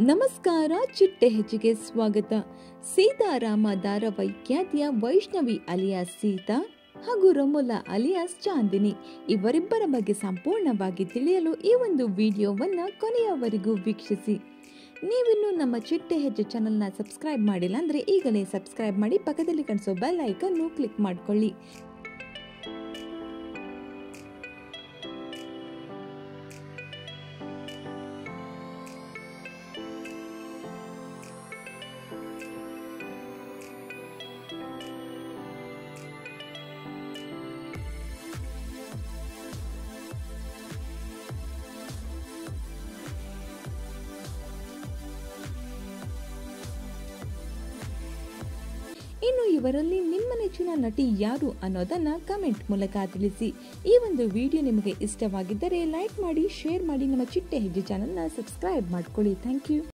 ನಮಸ್ಕಾರ. ಚಿಟ್ಟೆ ಹೆಜ್ಜೆಗೆ ಸ್ವಾಗತ. ಸೀತಾರಾಮ ಧಾರಾವಾಹಿಖ್ಯಾತಿಯ ವೈಷ್ಣವಿ ಅಲಿಯಾಸ್ ಸೀತಾ ಹಾಗೂ ರಮೋಲಾ ಅಲಿಯಾಸ್ ಚಾಂದಿನಿ ಇವರಿಬ್ಬರ ಬಗ್ಗೆ ಸಂಪೂರ್ಣವಾಗಿ ತಿಳಿಯಲು ಈ ಒಂದು ವಿಡಿಯೋವನ್ನು ಕೊನೆಯವರೆಗೂ ವೀಕ್ಷಿಸಿ. ನೀವಿನ್ನೂ ನಮ್ಮ ಚಿಟ್ಟೆ ಹೆಜ್ಜೆ ಚಾನಲ್ನ ಸಬ್ಸ್ಕ್ರೈಬ್ ಮಾಡಿಲ್ಲ ಅಂದರೆ ಈಗಲೇ ಸಬ್ಸ್ಕ್ರೈಬ್ ಮಾಡಿ, ಪಕ್ಕದಲ್ಲಿ ಕಾಣಿಸೋ ಬೆಲ್ ಐಕನ್ನು ಕ್ಲಿಕ್ ಮಾಡಿಕೊಳ್ಳಿ. ಇನ್ನು ಇವರಲ್ಲಿ ನಿಮ್ಮ ನೆಚ್ಚಿನ ನಟಿ ಯಾರು ಅನ್ನೋದನ್ನ ಕಮೆಂಟ್ ಮೂಲಕ ತಿಳಿಸಿ. ಈ ಒಂದು ವಿಡಿಯೋ ನಿಮಗೆ ಇಷ್ಟವಾಗಿದ್ದರೆ ಲೈಕ್ ಮಾಡಿ, ಶೇರ್ ಮಾಡಿ, ನಮ್ಮ ಚಿಟ್ಟೆ ಹೆಜ್ಜೆ ಚಾನೆಲ್ನ ಸಬ್ಸ್ಕ್ರೈಬ್ ಮಾಡ್ಕೊಳ್ಳಿ. Thank you.